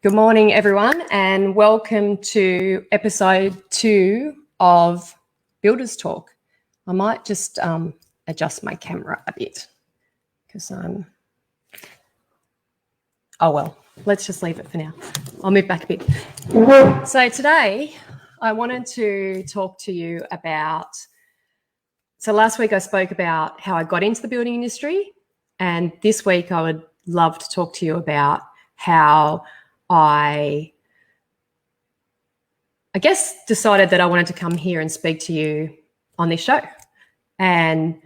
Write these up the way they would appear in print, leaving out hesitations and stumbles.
Good morning, everyone, and welcome to episode 2 of Builders Talk. I might just adjust my camera a bit because let's just leave it for now. I'll move back a bit. So today I wanted to talk to you about, so last week I spoke about how I got into the building industry, and this week I would love to talk to you about how I guess decided that I wanted to come here and speak to you on this show. And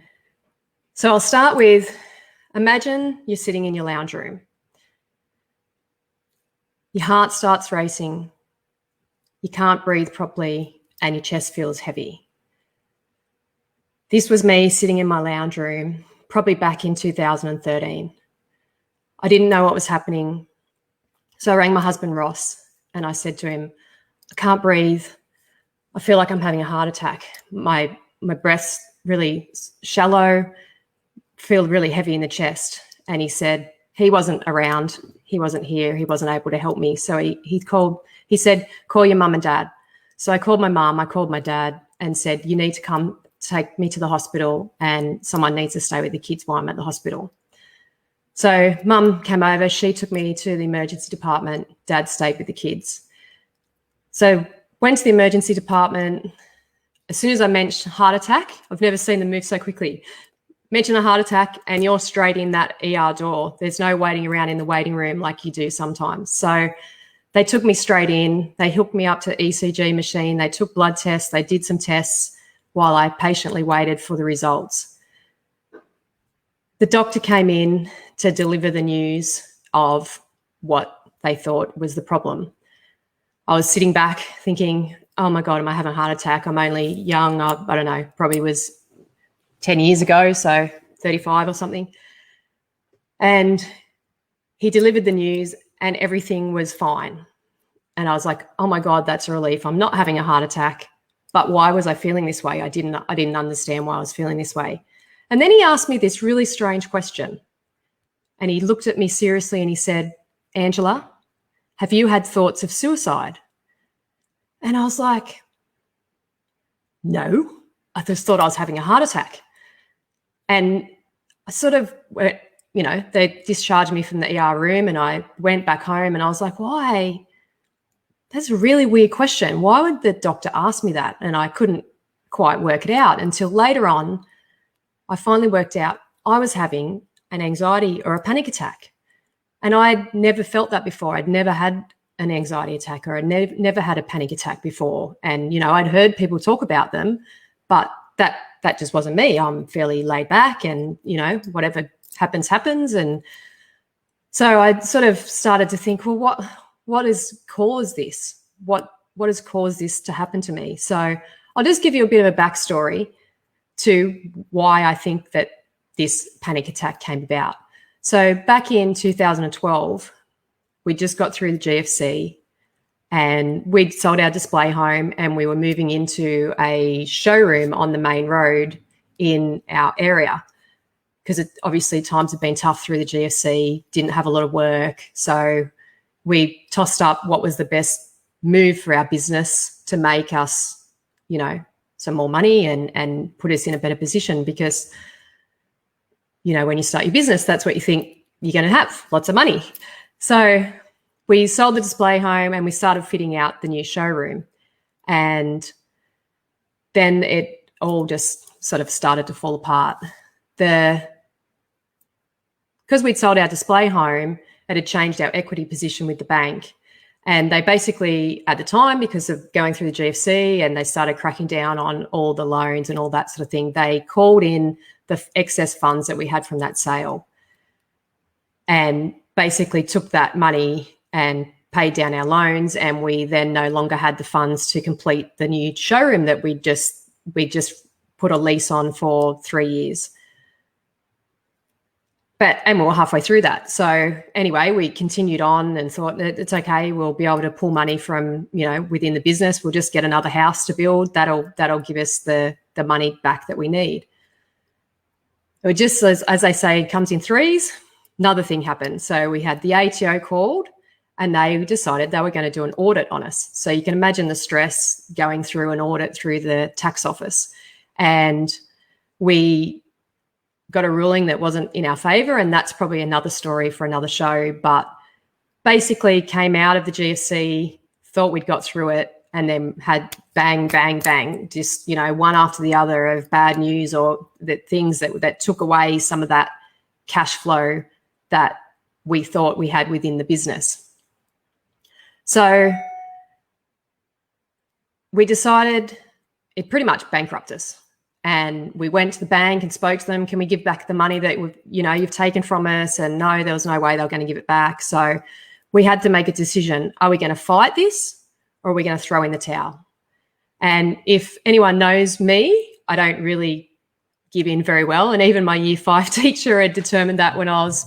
so I'll start with, imagine you're sitting in your lounge room. Your heart starts racing. You can't breathe properly and your chest feels heavy. This was me sitting in my lounge room, probably back in 2013. I didn't know what was happening. So I rang my husband, Ross, and I said to him, I can't breathe. I feel like I'm having a heart attack. My breath's really shallow, feel really heavy in the chest. And he said he wasn't around. He wasn't here. He wasn't able to help me. So he said, call your mum and dad. So I called my mum, I called my dad and said, you need to come take me to the hospital and someone needs to stay with the kids while I'm at the hospital. So mum came over, she took me to the emergency department, dad stayed with the kids. So went to the emergency department. As soon as I mentioned heart attack, I've never seen them move so quickly. Mention a heart attack and you're straight in that ER door. There's no waiting around in the waiting room like you do sometimes. So they took me straight in. They hooked me up to ECG machine. They took blood tests. They did some tests while I patiently waited for the results. The doctor came in to deliver the news of what they thought was the problem. I was sitting back thinking, oh my God, am I having a heart attack? I'm only young. I don't know, probably was 10 years ago, so 35 or something. And he delivered the news and everything was fine. And I was like, oh my God, that's a relief. I'm not having a heart attack. But why was I feeling this way? I didn't understand why I was feeling this way. And then he asked me this really strange question. And he looked at me seriously and he said, Angela, have you had thoughts of suicide? And I was like, no, I just thought I was having a heart attack. And I sort of, they discharged me from the ER room and I went back home and I was like, why? That's a really weird question. Why would the doctor ask me that? And I couldn't quite work it out until later on, I finally worked out I was having an anxiety or a panic attack. And I'd never felt that before. I'd never had an anxiety attack or I'd never had a panic attack before. And, I'd heard people talk about them, but that just wasn't me. I'm fairly laid back and, whatever happens, happens. And so I sort of started to think, well, what has caused this? What has caused this to happen to me? So I'll just give you a bit of a backstory to why I think that this panic attack came about. So back in 2012, we just got through the GFC and we'd sold our display home and we were moving into a showroom on the main road in our area because obviously times have been tough through the GFC, didn't have a lot of work. So we tossed up what was the best move for our business to make us, some more money and put us in a better position because, when you start your business, that's what you think you're going to have, lots of money. So we sold the display home and we started fitting out the new showroom. And then it all just sort of started to fall apart. Because we'd sold our display home, it had changed our equity position with the bank. And they basically, at the time, because of going through the GFC and they started cracking down on all the loans and all that sort of thing, they called in the excess funds that we had from that sale and basically took that money and paid down our loans. And we then no longer had the funds to complete the new showroom that we just put a lease on for 3 years. And we were halfway through that. So anyway, we continued on and thought it's okay. We'll be able to pull money from, within the business. We'll just get another house to build. That'll give us the money back that we need. It just, as they say, it comes in threes. Another thing happened. So we had the ATO called and they decided they were going to do an audit on us. So you can imagine the stress going through an audit through the tax office. And we got a ruling that wasn't in our favour, and that's probably another story for another show. But basically came out of the GFC, thought we'd got through it, and then had bang, bang, bang, just, one after the other of bad news or the things that took away some of that cash flow that we thought we had within the business. So we decided it pretty much bankrupted us. And we went to the bank and spoke to them, can we give back the money that you've taken from us? And no, there was no way they were going to give it back. So we had to make a decision. Are we going to fight this or are we going to throw in the towel? And if anyone knows me, I don't really give in very well. And even my year 5 teacher had determined that when I was,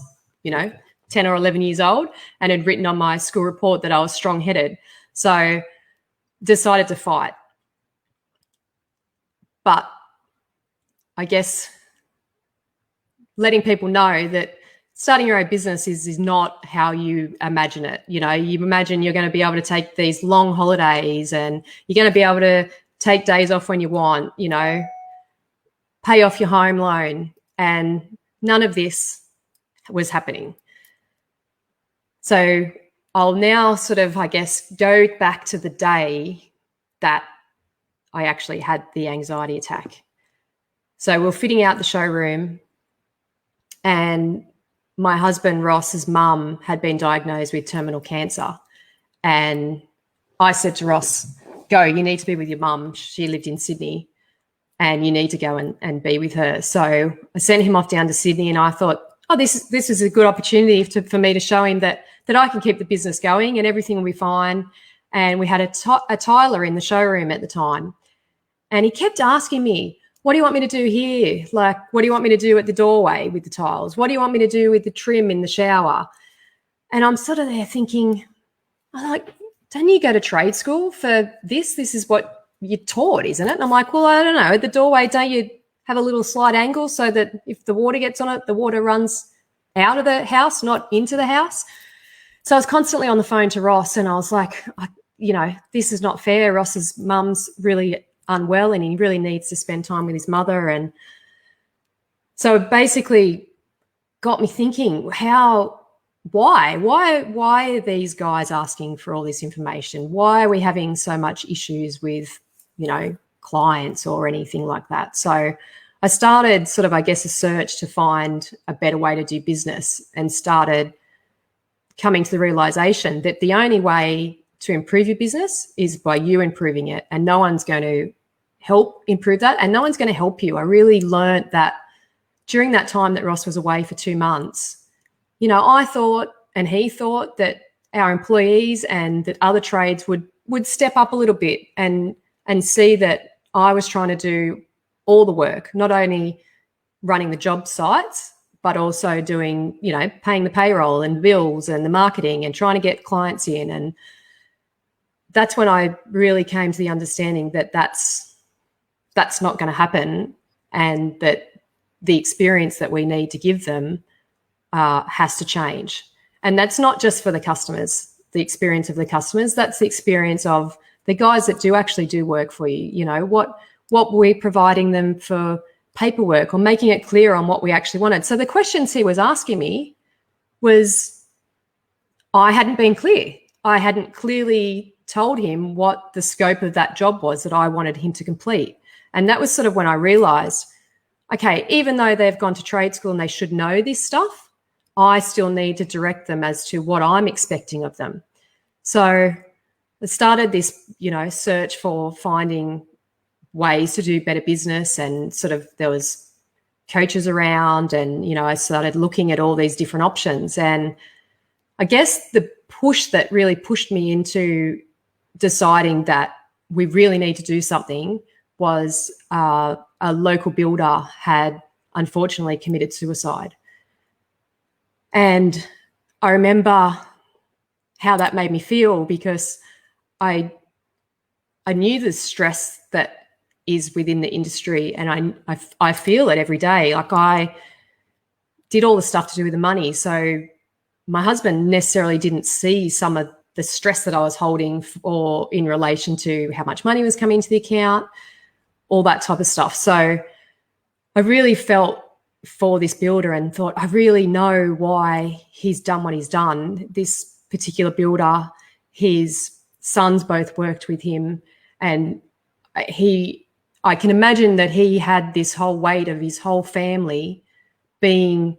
10 or 11 years old, and had written on my school report that I was strong-headed. So decided to fight. But I guess letting people know that starting your own business is not how you imagine it. You imagine you're going to be able to take these long holidays and you're going to be able to take days off when you want, pay off your home loan, and none of this was happening. So I'll now sort of, I guess, go back to the day that I actually had the anxiety attack. So we're fitting out the showroom, and my husband Ross's mum had been diagnosed with terminal cancer. And I said to Ross, go, you need to be with your mum. She lived in Sydney and you need to go and be with her. So I sent him off down to Sydney, and I thought, this is a good opportunity for me to show him that I can keep the business going and everything will be fine. And we had a tiler in the showroom at the time. And he kept asking me, what do you want me to do here? Like, what do you want me to do at the doorway with the tiles? What do you want me to do with the trim in the shower? And I'm sort of there thinking, don't you go to trade school for this? This is what you're taught, isn't it? And I'm like, well, I don't know. At the doorway, don't you have a little slight angle so that if the water gets on it, the water runs out of the house, not into the house? So I was constantly on the phone to Ross, and I was like, this is not fair. Ross's mum's really unwell and he really needs to spend time with his mother. And so it basically got me thinking, why are these guys asking for all this information? Why are we having so much issues with, clients or anything like that? So I started sort of, I guess, a search to find a better way to do business, and started coming to the realization that the only way to improve your business is by you improving it, and no one's going to help improve that, and no one's going to help you. I really learned that during that time that Ross was away for 2 months. I thought, and he thought, that our employees and that other trades would step up a little bit and see that I was trying to do all the work, not only running the job sites, but also doing, paying the payroll and bills and the marketing and trying to get clients in. And that's when I really came to the understanding that that's not going to happen, and that the experience that we need to give them has to change. And that's not just for the customers, the experience of the customers, that's the experience of the guys that do actually do work for you. What we're providing them for paperwork, or making it clear on what we actually wanted. So the questions he was asking me was, I hadn't been clear. I hadn't clearly told him what the scope of that job was that I wanted him to complete. And that was sort of when I realized, okay, even though they've gone to trade school and they should know this stuff, I still need to direct them as to what I'm expecting of them. So I started this, search for finding ways to do better business, and sort of there was coaches around, and, I started looking at all these different options. And I guess the push that really pushed me into deciding that we really need to do something was a local builder had unfortunately committed suicide. And I remember how that made me feel, because I knew the stress that is within the industry, and I feel it every day. Like, I did all the stuff to do with the money. So my husband necessarily didn't see some of the stress that I was holding or in relation to how much money was coming into the account, all that type of stuff. So I really felt for this builder and thought, I really know why he's done what he's done. This particular builder, his sons both worked with him, and I can imagine that he had this whole weight of his whole family being,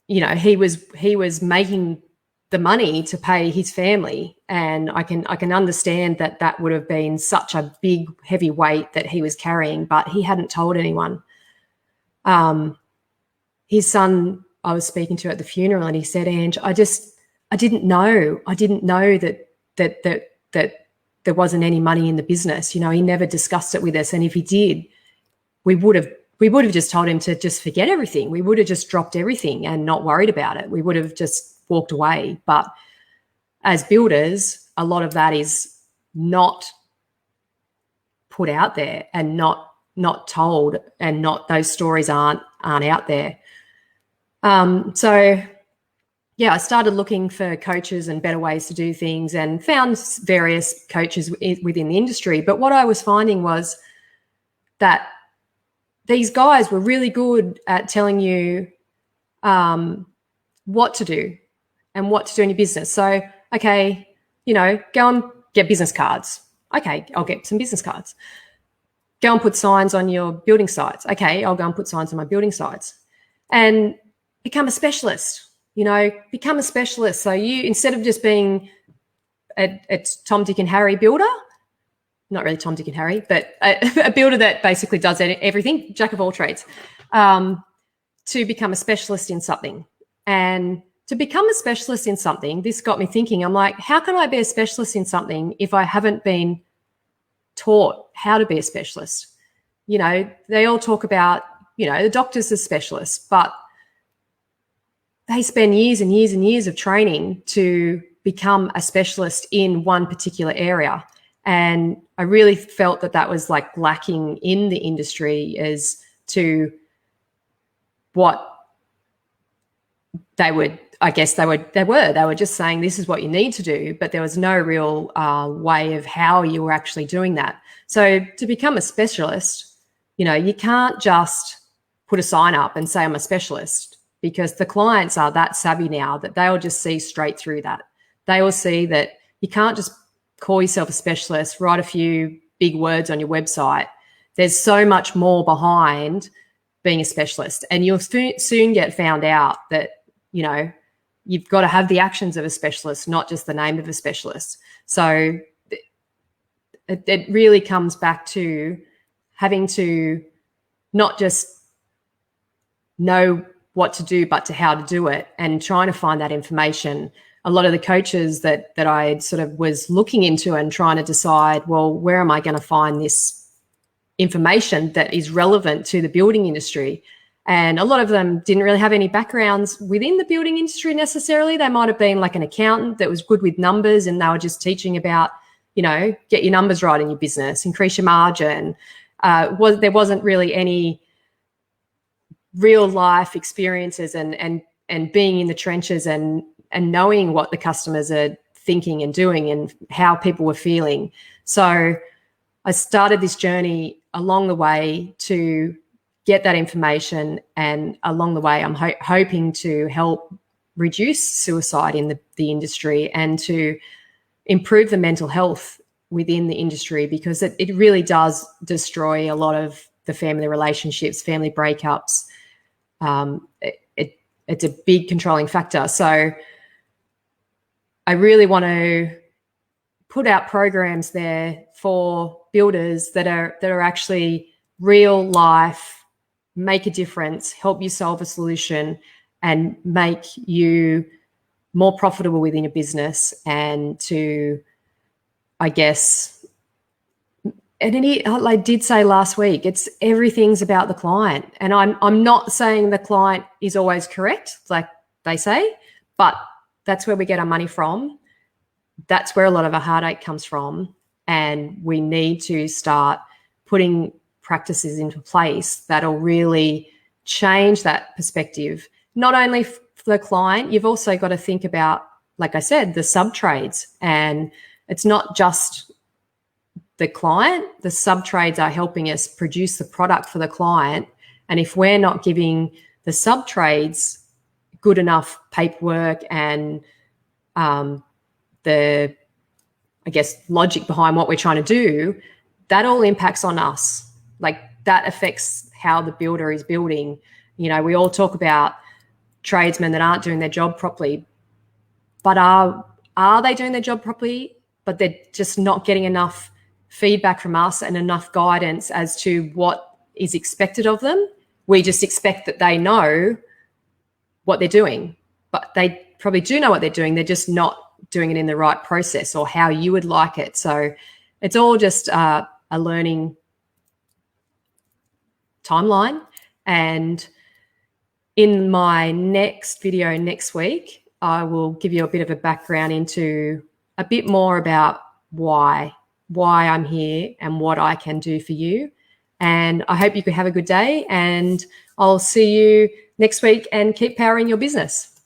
he was making the money to pay his family, and I can understand that would have been such a big, heavy weight that he was carrying, but he hadn't told anyone. His son I was speaking to at the funeral, and he said, "Ange, I didn't know that there wasn't any money in the business. He never discussed it with us, and if he did, we would have just told him to just forget everything. We would have just dropped everything and not worried about it. We would have just walked away." But as builders, a lot of that is not put out there and not told, and those stories aren't out there. So yeah, I started looking for coaches and better ways to do things, and found various coaches within the industry. But what I was finding was that these guys were really good at telling you what to do and what to do in your business. So, okay, go and get business cards. Okay, I'll get some business cards. Go and put signs on your building sites. Okay, I'll go and put signs on my building sites. And become a specialist, become a specialist. So you, instead of just being a Tom, Dick and Harry builder, not really Tom, Dick and Harry, but a builder that basically does everything, jack of all trades, to become a specialist in something. And to become a specialist in something, this got me thinking, I'm like, how can I be a specialist in something if I haven't been taught how to be a specialist? They all talk about, the doctors are specialists, but they spend years and years and years of training to become a specialist in one particular area. And I really felt that was like lacking in the industry as to what they were just saying, this is what you need to do, but there was no real way of how you were actually doing that. So to become a specialist, you can't just put a sign up and say I'm a specialist, because the clients are that savvy now that they'll just see straight through that. They will see that you can't just call yourself a specialist, write a few big words on your website. There's so much more behind being a specialist, and you'll soon get found out that, you've got to have the actions of a specialist, not just the name of a specialist. So it really comes back to having to not just know what to do, but to how to do it, and trying to find that information. A lot of the coaches that I sort of was looking into and trying to decide, well, where am I going to find this information that is relevant to the building industry? And a lot of them didn't really have any backgrounds within the building industry necessarily. They might have been like an accountant that was good with numbers, and they were just teaching about, get your numbers right in your business, increase your margin. There wasn't really any real life experiences and being in the trenches and knowing what the customers are thinking and doing and how people were feeling. So I started this journey along the way to get that information, and along the way I'm hoping to help reduce suicide in the industry and to improve the mental health within the industry, because it really does destroy a lot of the family relationships, family breakups. It's a big controlling factor. So I really want to put out programs there for builders that are actually real life, make a difference, help you solve a solution, and make you more profitable within your business, and to, I guess, and I did say last week, everything's about the client. And I'm not saying the client is always correct, like they say, but that's where we get our money from. That's where a lot of our heartache comes from. And we need to start putting practices into place that'll really change that perspective, not only for the client, you've also got to think about, like I said, the sub trades. And it's not just the client. The sub trades are helping us produce the product for the client. And if we're not giving the sub trades good enough paperwork and the, I guess, logic behind what we're trying to do, that all impacts on us. Like, that affects how the builder is building. You know, we all talk about tradesmen that aren't doing their job properly, but are they doing their job properly? But they're just not getting enough feedback from us and enough guidance as to what is expected of them. We just expect that they know what they're doing, but they probably do know what they're doing. They're just not doing it in the right process or how you would like it. So it's all just a learning timeline. And in my next video next week, I will give you a bit of a background into a bit more about why I'm here and what I can do for you. And I hope you could have a good day, and I'll see you next week, and keep powering your business.